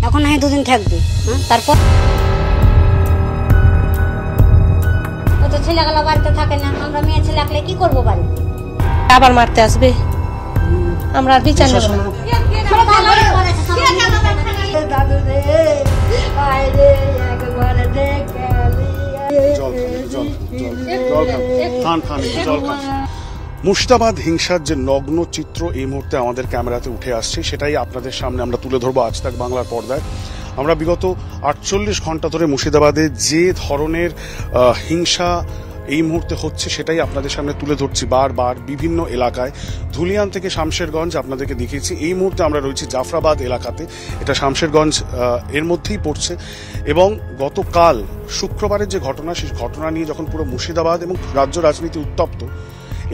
এখন আমি দুদিন থাকবে, তারপর তো ছেলেগুলো বাড়িতে থাকে না, আমরা মেয়ে ছেলে একলে কি করবো বাড়িতে? আবার মারতে আসবে, আমরা আর বিচার নেব না। মুর্শিদাবাদ হিংসার যে নগ্ন চিত্র এই মুহূর্তে আমাদের ক্যামেরাতে উঠে আসছে, সেটাই আপনাদের সামনে আমরা তুলে ধরবো আজ তাক বাংলার পর্দায়। আমরা বিগত 48 ঘন্টা ধরে মুর্শিদাবাদে যে ধরনের হিংসা এই মুহূর্তে হচ্ছে সেটাই আপনাদের সামনে তুলে ধরছি বারবার বিভিন্ন এলাকায়। ধুলিয়ান থেকে শামশেরগঞ্জ আপনাদেরকে দেখিয়েছি, এই মুহূর্তে আমরা রয়েছি জাফরাবাদ এলাকাতে, এটা শামশেরগঞ্জ এর মধ্যেই পড়ছে। এবং গতকাল শুক্রবারের যে ঘটনা, সেই ঘটনা নিয়ে যখন পুরো মুর্শিদাবাদ এবং রাজ্য রাজনীতি উত্তপ্ত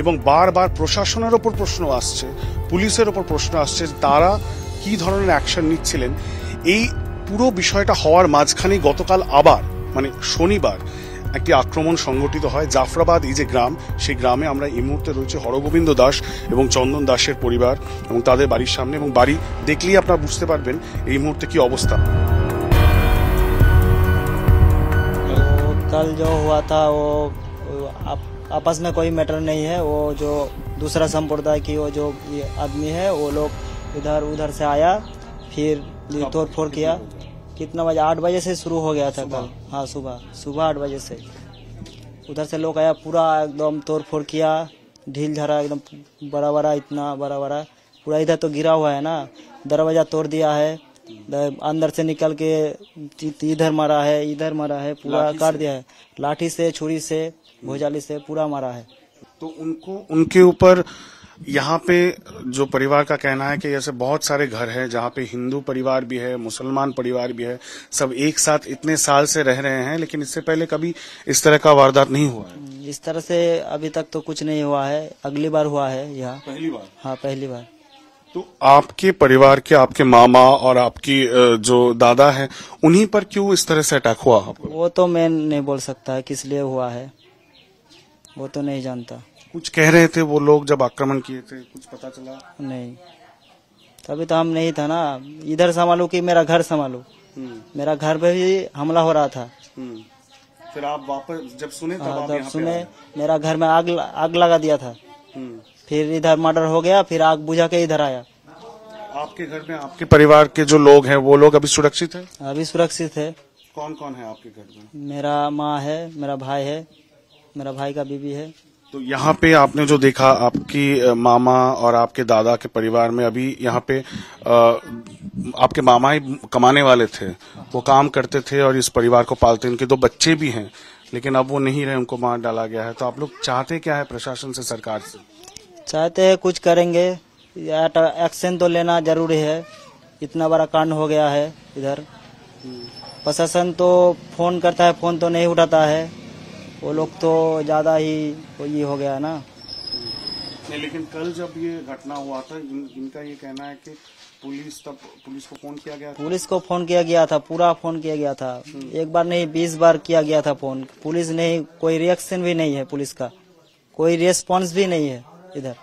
এবং বারবার প্রশাসনের ওপর প্রশ্ন আসছে, পুলিশের ওপর প্রশ্ন আসছে, তারা কি ধরনের অ্যাকশন নিচ্ছিলেন, এই পুরো বিষয়টা হওয়ার মাঝখানেই গতকাল আবার মানে শনিবার একটি আক্রমণ সংগঠিত হয় জাফরাবাদ। এই যে গ্রাম, সেই গ্রামে আমরা এই মুহূর্তে রয়েছে হরগোবিন্দ দাস এবং চন্দন দাসের পরিবার এবং তাদের বাড়ির সামনে, এবং বাড়ি দেখলেই আপনারা বুঝতে পারবেন এই মুহূর্তে কি অবস্থা। कल जो हुआ था वो आपस में कोई मैटर नहीं है। वो जो दूसरा संप्रदाय की वो जो आदमी है वो लोग इधर उधर से आया, फिर तोड़ फोड़ किया। कितना बजे? 8 बजे से शुरू हो गया था कल। हाँ, सुबह 8 बजे से उधर से लोग आया, पूरा एकदम तोड़ फोड़ किया, ढील झरा एकदम बड़ा बड़ा, इतना बड़ा बड़ा पूरा इधर तो गिरा हुआ है ना, दरवाजा तोड़ दिया है, अंदर से निकल के इधर मारा है, पूरा काट दिया है, लाठी से, छुरी से, भोजाली से पूरा मारा है। तो उनके ऊपर यहाँ पे जो परिवार का कहना है कि ऐसे बहुत सारे घर हैं जहाँ पे हिंदू परिवार भी है, मुसलमान परिवार भी है, सब एक साथ इतने साल से रह रहे हैं, लेकिन इससे पहले कभी इस तरह का वारदात नहीं हुआ है। इस तरह से अभी तक तो कुछ नहीं हुआ है, अगली बार हुआ है यहाँ। पहली बार? हाँ, पहली बार। तो आपके परिवार के, आपके मामा और आपकी जो दादा है, उन्हीं पर क्यों इस तरह से अटैक हुआ? वो तो मैं नहीं बोल सकता है किस लिए हुआ है, वो तो नहीं जानता। कुछ कह रहे थे वो लोग जब आक्रमण किए थे, कुछ पता चला? नहीं, तभी तो हम नहीं था ना, इधर संभालू कि मेरा घर संभालू। मेरा घर पे भी हमला हो रहा था। फिर आप वापस जब सुने तब आप जब सुने मेरा घर में आग लगा दिया था, फिर इधर मर्डर हो गया, फिर आग बुझा के इधर आया। आपके घर में आपके परिवार के जो लोग हैं वो लोग अभी सुरक्षित है? अभी सुरक्षित है। कौन कौन है आपके घर में? मेरा माँ है, मेरा भाई है, मेरा भाई का बीवी है। तो यहाँ पे आपने जो देखा, आपकी मामा और आपके दादा के परिवार में अभी यहाँ पे आपके मामा ही कमाने वाले थे, वो काम करते थे और इस परिवार को पालते, उनके 2 बच्चे भी हैं, लेकिन अब वो नहीं रहे, उनको मार डाला गया है। तो आप लोग चाहते क्या है प्रशासन से, सरकार से? चाहते हैं कुछ करेंगे, एक्शन तो लेना जरूरी है, इतना बड़ा कांड हो गया है इधर। प्रशासन तो फोन करता है, फोन तो नहीं उठाता है, वो लोग तो ज्यादा ही ये हो गया ना। नहीं, लेकिन कल जब ये घटना हुआ था, इनका ये कहना है कि पुलिस को फोन किया गया था। पुलिस को फोन किया गया था, पूरा फोन किया गया था, एक बार नहीं 20 बार किया गया था फोन। पुलिस नहीं, कोई रिएक्शन भी नहीं है पुलिस का, कोई रिस्पॉन्स भी नहीं है इधर।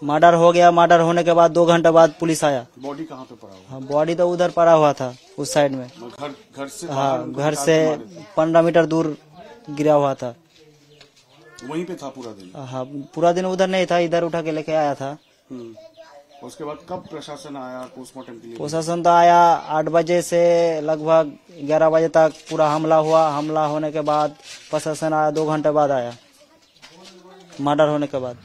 मर्डर हो गया, मर्डर होने के बाद 2 घंटे बाद पुलिस आया। बॉडी कहाँ पे पड़ा हुआ? हाँ, बॉडी तो उधर पड़ा हुआ था, उस साइड में। घर से? हाँ, घर से 15 मीटर दूर गिरा हुआ था। वहीं पे था पूरा दिन? हाँ, पूरा दिन उधर नहीं था, इधर उठा के लेके आया था। उसके बाद कब प्रशासन आया पोस्टमार्टम के लिए? प्रशासन तो आया 8 बजे से लगभग 11 बजे तक पूरा हमला हुआ। हमला होने के बाद प्रशासन आया, 2 घंटे बाद आया, मर्डर होने के बाद।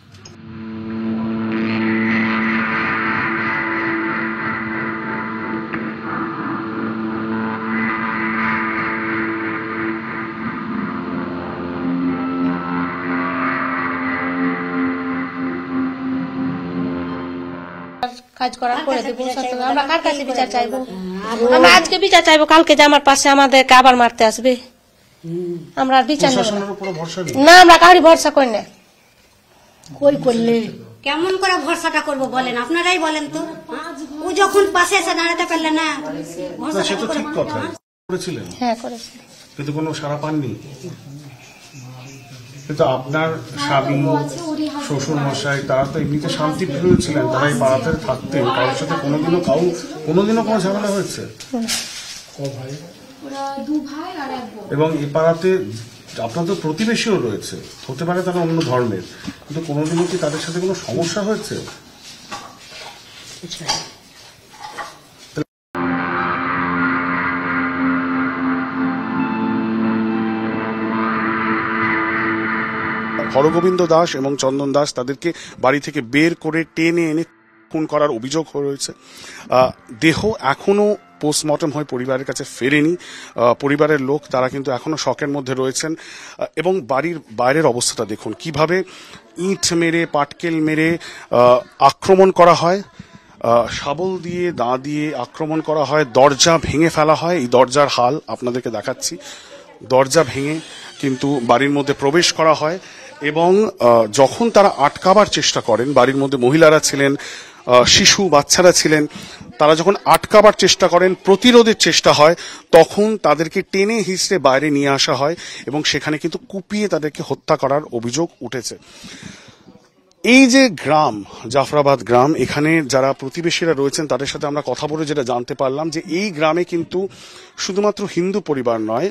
কাজ করার করে দেবো, আমরা কার কাছে বিচার চাইবো? আমরা আজকে বিচার চাইবো, কালকে যে আমার পাশে আমাদেরকে আবার মারতে আসবে, আমরা আর বিচার নেব না। আমরা কারোর ভরসা করি না। কই করলে কেমন করে ভরসাটা করব বলেন, আপনারাই বলেন তো। ও যখন পাশে এসে দাঁড়াতে পারলে না, সে তো ঠিক কথা করেছিলেন। হ্যাঁ, করেছি, কিন্তু কোনো সাড়া পাননি। কিন্তু আপনার স্বামী, শ্বশুর মশাই তারা তো এমনিতে শান্তিপ্রিয় ছিলেন, তারা এই পাড়াতে থাকতেন, কারোর সাথে কোনোদিনও কোনো ঝামেলা হয়েছে? এবং এই পাড়াতে আপনার তো প্রতিবেশীও রয়েছে, হতে পারে তারা অন্য ধর্মের, কিন্তু কোনোদিনও কি তাদের সাথে কোনো সমস্যা হয়েছে? হরগোবিন্দ দাস এবং চন্দন দাস তাদেরকে বাড়ি থেকে বের করে টেনে এনে খুন করার অভিযোগ রয়েছে। দেহ এখনো পোস্টমর্টম হয়ে পরিবারের কাছে ফেরেনি। পরিবারের লোক তারা কিন্তু এখনো শকের মধ্যে রয়েছেন। এবং বাড়ির বাইরের অবস্থাটা দেখুন, কিভাবে ইট মেরে, পাটকেল মেরে আক্রমণ করা হয়, শাবল দিয়ে, দা দিয়ে আক্রমণ করা হয়, দরজা ভেঙে ফেলা হয়। এই দরজার হাল আপনাদেরকে দেখাচ্ছি। দরজা ভেঙে কিন্তু বাড়ির মধ্যে প্রবেশ করা হয় এবং যখন তারা আটকাবার চেষ্টা করেন, বাড়ির মধ্যে মহিলারা ছিলেন, শিশু বাচ্চারা ছিলেন, তারা যখন আটকাবার চেষ্টা করেন, প্রতিরোধের চেষ্টা হয়, তখন তাদেরকে টেনে হিঁচড়ে বাইরে নিয়ে আসা হয় এবং সেখানে কিন্তু কুপিয়ে তাদেরকে হত্যা করার অভিযোগ উঠেছে। এই যে গ্রাম, জাফরাবাদ গ্রাম, এখানে যারা প্রতিবেশীরা রয়েছেন তাদের সাথে আমরা কথা বলে যেটা জানতে পারলাম যে এই গ্রামে কিন্তু শুধুমাত্র হিন্দু পরিবার নয়,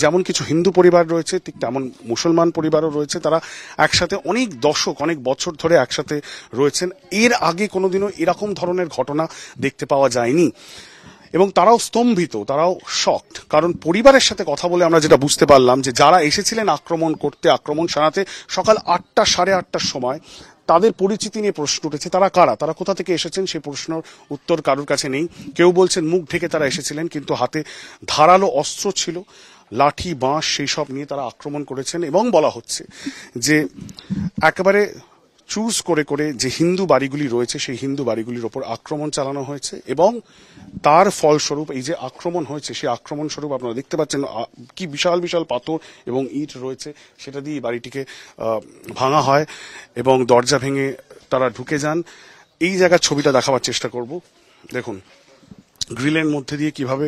যেমন কিছু হিন্দু পরিবার রয়েছে ঠিক তেমন মুসলমান পরিবারও রয়েছে। তারা একসাথে অনেক দশক, অনেক বছর ধরে একসাথে রয়েছেন। এর আগে কোনোদিনও এরকম ধরনের ঘটনা দেখতে পাওয়া যায়নি এবং তারাও স্তম্ভিত, তারাও শকড। কারণ পরিবারের সাথে কথা বলে আমরা যেটা বুঝতে পারলাম যে যারা এসেছিলেন আক্রমণ করতে, আক্রমণ সারাতে, সকাল 8টা, 8:30টার সময় তাদের পরিচিতি নিয়ে প্রশ্ন উঠেছে। তারা কারা, তারা কোথা থেকে এসেছেন সেই প্রশ্নের উত্তর কারোর কাছে নেই। কেউ বলছেন মুখ ঢেকে তারা এসেছিলেন, কিন্তু হাতে ধারালো অস্ত্র ছিল, লাঠি, বাঁশ, সেই সব নিয়ে তারা আক্রমণ করেছেন। এবং বলা হচ্ছে যে একেবারে চুজ করে করে যে হিন্দু বাড়িগুলি রয়েছে সেই হিন্দু বাড়িগুলির ওপর আক্রমণ চালানো হয়েছে এবং তার ফলস্বরূপ এই যে আক্রমণ হয়েছে সেই আক্রমণ স্বরূপ আপনারা দেখতে পাচ্ছেন কি বিশাল বিশাল পাথর এবং ইট রয়েছে, সেটা দিয়ে বাড়িটিকে ভাঙা হয় এবং দরজা ভেঙে তারা ঢুকে যান। এই জায়গার ছবিটা দেখাবার চেষ্টা করব। দেখুন গ্রিলের মধ্যে দিয়ে কিভাবে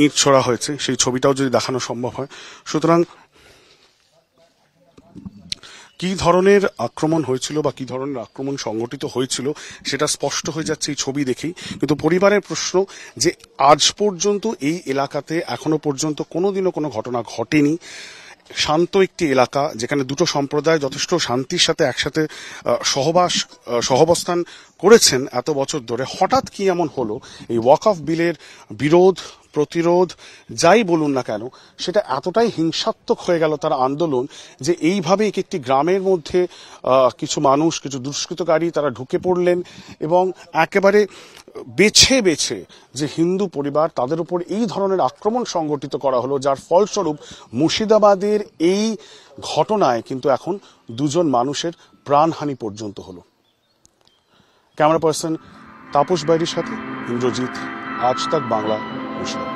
ইট ছোড়া হয়েছে, সেই ছবিটাও যদি দেখানো সম্ভব হয়। সুতরাং কি ধরনের আক্রমণ হয়েছিল বা কি ধরনের আক্রমণ সংগঠিত হয়েছিল সেটা স্পষ্ট হয়ে যাচ্ছে এই ছবি দেখেই। কিন্তু পরিবারের প্রশ্ন যে আজ পর্যন্ত এই এলাকাতে এখনো পর্যন্ত কোনোদিনও কোনো ঘটনা ঘটেনি। শান্ত একটি এলাকা, যেখানে দুটো সম্প্রদায় যথেষ্ট শান্তির সাথে একসাথে সহাবস্থান করেছেন এত বছর ধরে, হঠাৎ কি এমন হলো এই ওয়াকফ বিলের বিরোধ, প্রতিরোধ যাই বলুন না কেন, সেটা এতটাই হিংসাত্মক হয়ে গেল তার আন্দোলন যে এইভাবে একটি গ্রামের মধ্যে কিছু মানুষ, কিছু দুষ্কৃতকারী তারা ঢুকে পড়লেন এবং একেবারে বেছে বেছে যে হিন্দু পরিবার তাদের উপর এই ধরনের আক্রমণ সংগঠিত করা হলো, যার ফলস্বরূপ মুর্শিদাবাদের এই ঘটনায় কিন্তু এখন দুজন মানুষের প্রাণহানি পর্যন্ত হলো। ক্যামেরা পার্সন তাপস বাইরির সাথে ইন্দ্রজিৎ, আজ তাক বাংলা, মুর্শিদাবাদ।